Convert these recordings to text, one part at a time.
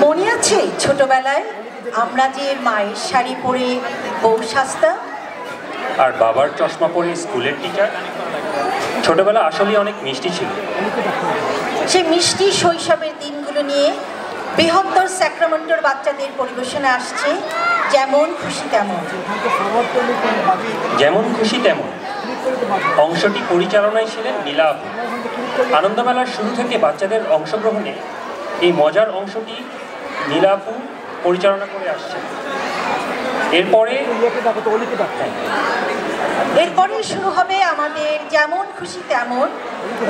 মনে আছে ছোটবেলায় আমরা যে মায়ের শাড়ি পরে বউ সাজতাম আর বাবার চশমা পরে স্কুলের টিচার? ছোটবেলা আসলে অনেক মিষ্টি ছিল। সেই মিষ্টি শৈশবের দিনগুলো নিয়ে বৃহত্তর স্যাক্রামেন্টোর বাচ্চাদের পরিবেশনে আসছে যেমন খুশি তেমন। যেমন খুশি তেমন অংশটি পরিচালনায় ছিলেন নীলা আপু। আনন্দমেলার শুরু থেকে বাচ্চাদের অংশগ্রহণে এই মজার অংশটি নীলা আপু পরিচালনা করে আসছে। এরপরে শুরু হবে আমাদের যেমন খুশি তেমন।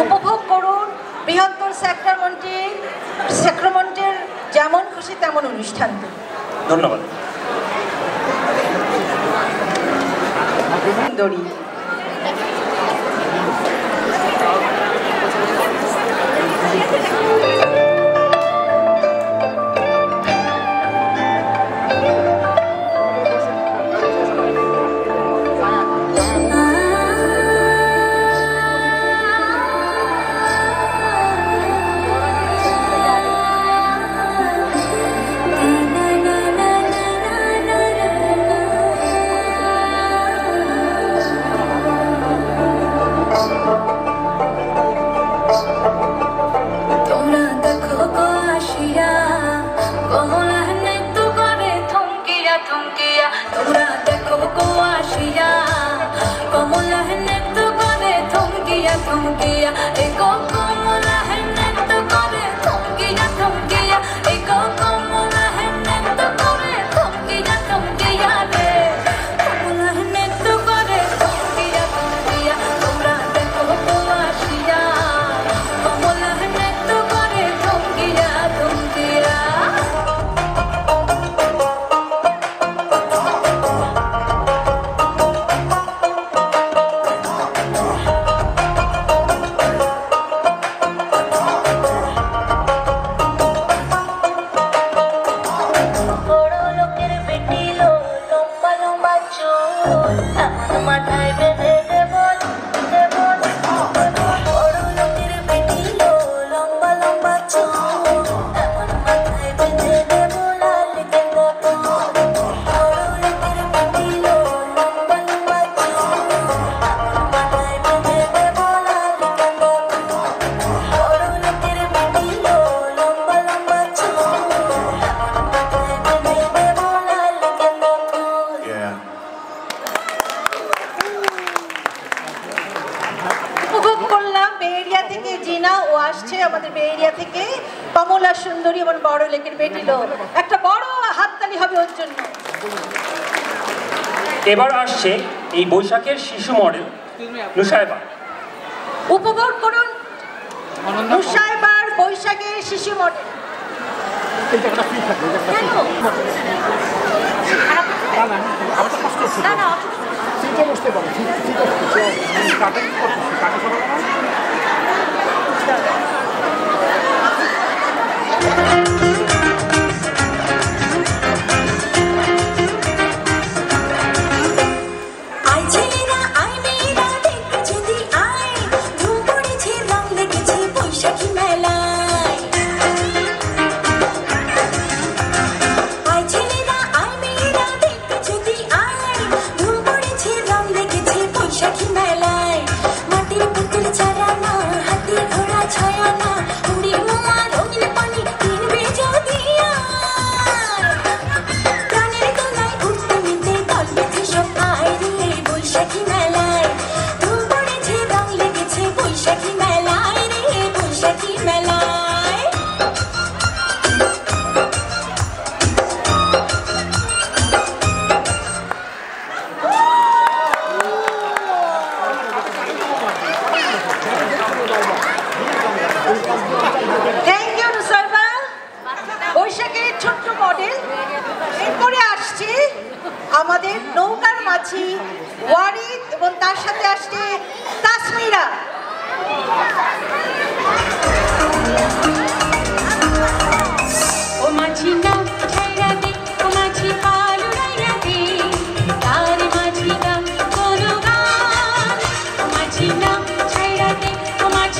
উপভোগ করুন বৃহত্তর স্যাক্রামেন্টের যেমন খুশি তেমন অনুষ্ঠানটি। ধন্যবাদ। এবার আসছে এই বৈশাখের শিশু মডেল নুসাইবা। উপভোগ করুন নুসাইবার বৈশাখের শিশু মডেল। আমাদের নৌকার মাঝি ওয়ারিদ এবং তার সাথে আসছে তাসমিরা। ও মাঝি না ছাইরা দে, ও মাঝি পাল উড়াইয়া দে, তার মাঝি না কোনো গান। ও মাঝি না ছাইরা দে, ও মাঝি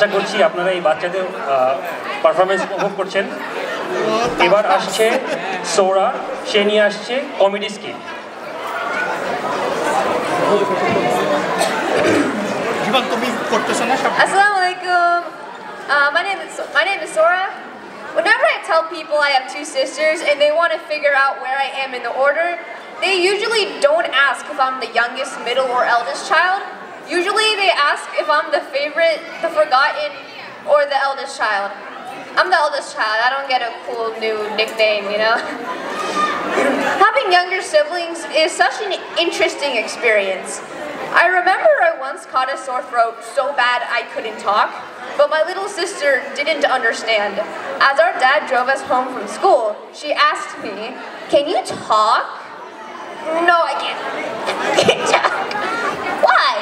আশা করছি আপনারা এই বাচ্চাদের পারফরমেন্স উপভোগ করছেন। এবার আসছে সোরা, সে নিয়ে আসছে comedy skit. Assalamu alaikum. My name is Sora. Whenever I tell people I have two sisters and they want to figure out where I am in the order, they usually don't ask if I'm the youngest, middle, or eldest child. Usually they ask if I'm the favorite, the forgotten, or the eldest child. I'm the eldest child. I don't get a cool new nickname, you know? Having younger siblings is such an interesting experience. I remember I once caught a sore throat so bad I couldn't talk, but my little sister didn't understand. As our dad drove us home from school, she asked me, "Can you talk?" "No, I can't." "Why?"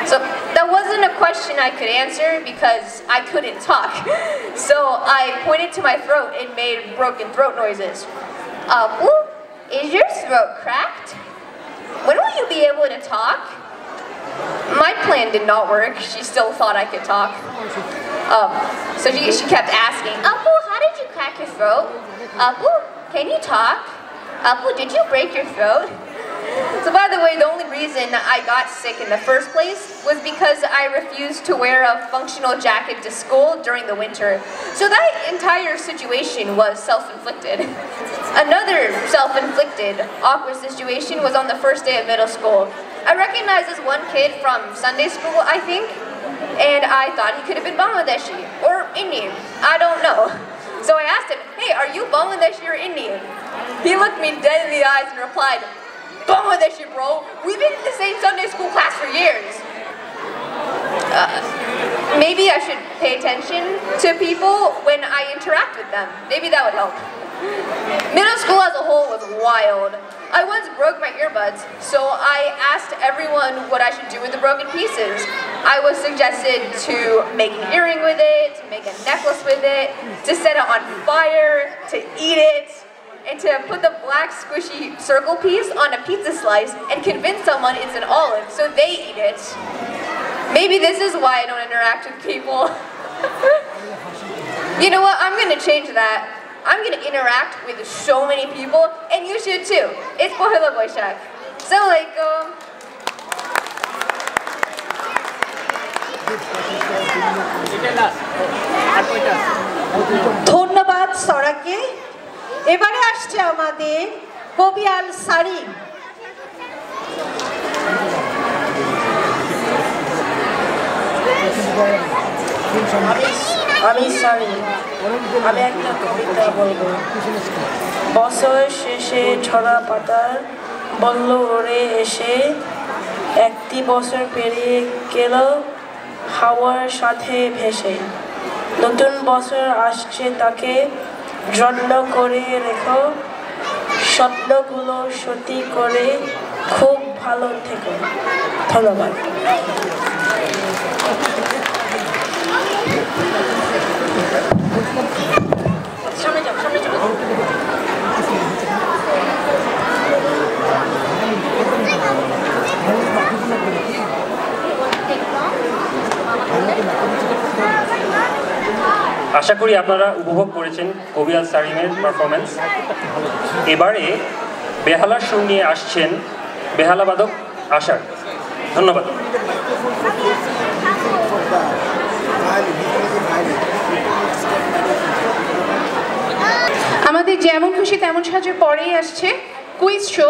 So that wasn't a question I could answer because I couldn't talk. So I pointed to my throat and made broken throat noises. Abu, is your throat cracked? When will you be able to talk? My plan did not work. She still thought I could talk. So she kept asking, "Abu, how did you crack your throat? Abu, can you talk? Abu, did you break your throat?" So by the way, the only reason I got sick in the first place was because I refused to wear a functional jacket to school during the winter. So that entire situation was self-inflicted. Another self-inflicted awkward situation was on the first day of middle school. I recognized this one kid from Sunday school, I think, and I thought he could have been Bangladeshi or Indian. I don't know. So I asked him, "Hey, are you Bangladeshi or Indian?" He looked me dead in the eyes and replied, "Bangladeshi, bro. We've been in the same Sunday school class for years." Maybe I should pay attention to people when I interact with them. Maybe that would help. Middle school as a whole was wild. I once broke my earbuds, so I asked everyone what I should do with the broken pieces. I was suggested to make an earring with it, to make a necklace with it, to set it on fire, to eat it, and to put the black squishy circle piece on a pizza slice and convince someone it's an olive so they eat it. Maybe this is why I don't interact with people. You know what? I'm gonna change that. I'm gonna interact with so many people, and you should too. It's Pohila Boishak. Assalamu alaikum. ধন্যবাদ সরাকে। এবারে আসছে আমাদের কবি আল সারিম। আমি সারিম। আমি একটা কবিতা বলবো। বছর শেষে ঝরা পাতার বলল ওরে এসে, একটি বছর পেরিয়ে গেল হাওয়ার সাথে ভেসে। নতুন বছর আসছে, তাকে যত্ন করে রেখো, স্বপ্নগুলো সত্যি করে খুব ভালো থেকো। ধন্যবাদ। আশা করি আপনারা উপভোগ করেছেন কবি আল সারিমের পারফরমেন্স। এবারে বেহালার সুর নিয়ে আসছেন বেহালা বাদক আশার। ধন্যবাদ। আমাদের যেমন খুশি তেমন সাজে পরেই আসছে quiz show.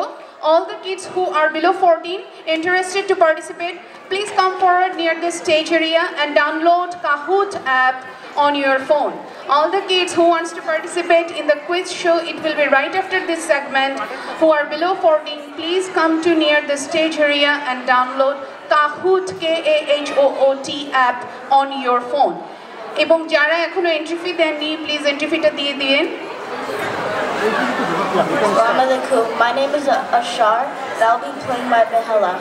All the kids who are below 14 interested to participate, please come forward near the stage area and download Kahoot app on your phone. All the kids who wants to participate in the quiz show, it will be right after this segment, who are below 14, please come to near the stage area and download Kahoot Kahoot app on your phone. এবং যারা এখনো entry fee দেননি, please entry ফিটা দিয়ে দিন। My name is Ashar, and I'll be playing my Behala.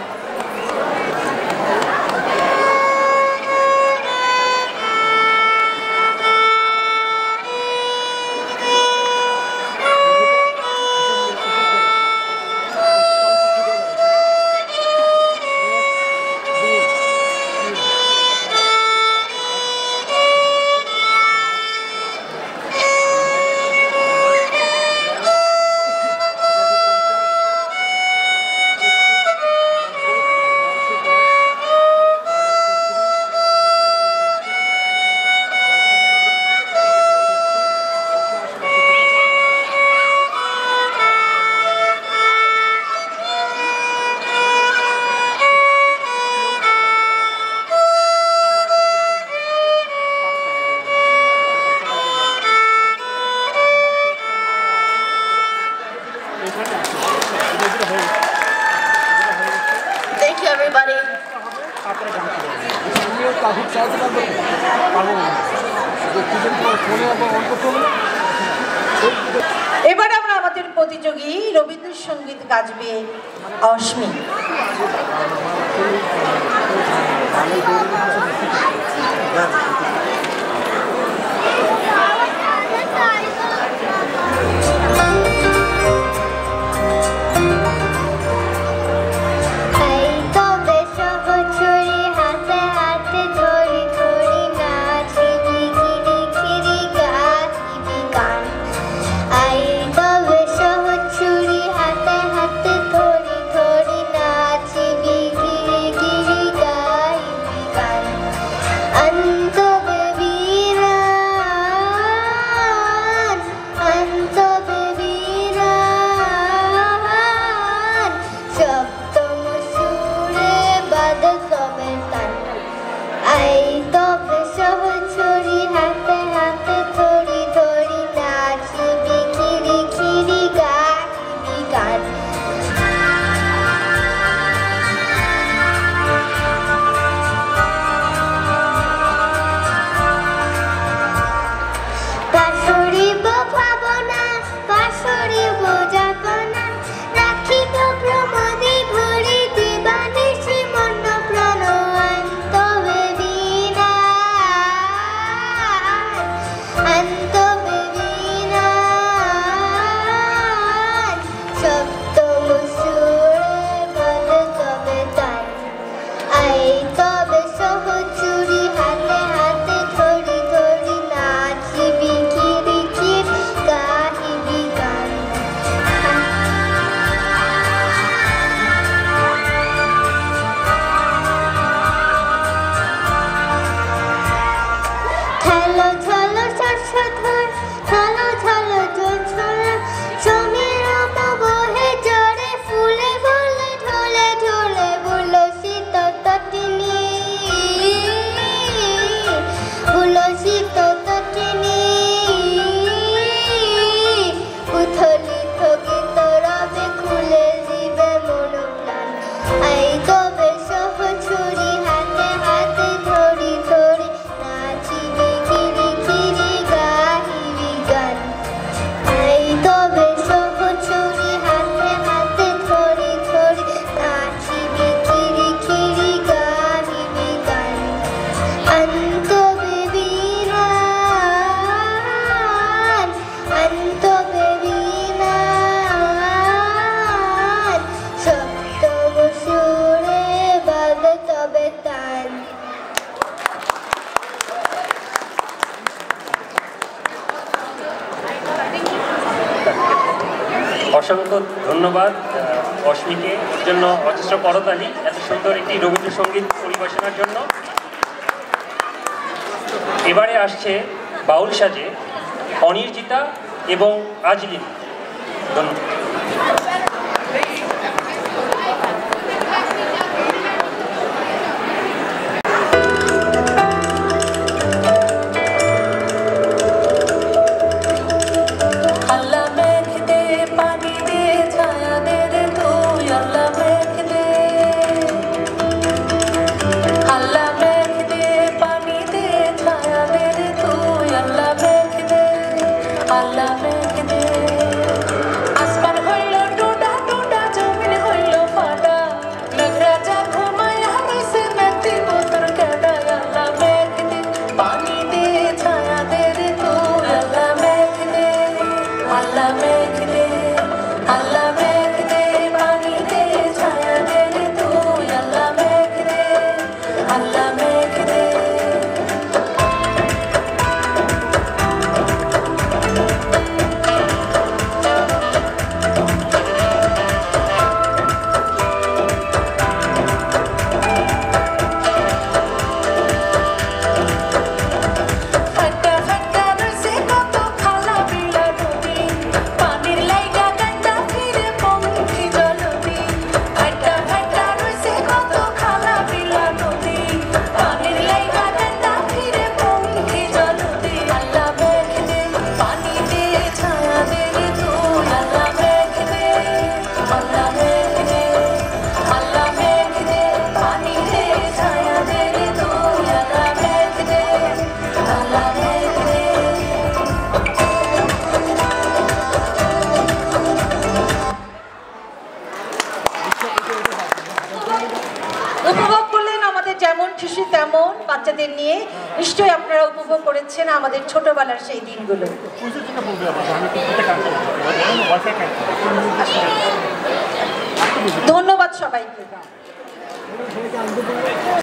এবার আমরা আমাদের প্রতিযোগী রবীন্দ্রসঙ্গীত গাইবে অস্মি। অসংখ্য ধন্যবাদ অস্মিকে, ওর জন্য অজস্র করতালি এত সুন্দর একটি রবীন্দ্রসঙ্গীত পরিবেশনার জন্য। এবারে আসছে বাউল সাজে অনির্জিতা এবং আজলিন। ধন্যবাদ। Asman বাচ্চাদের নিয়ে নিশ্চয়ই আপনারা উপভোগ করেছেন আমাদের ছোটবেলার সেই দিনগুলো। ধন্যবাদ সবাইকে।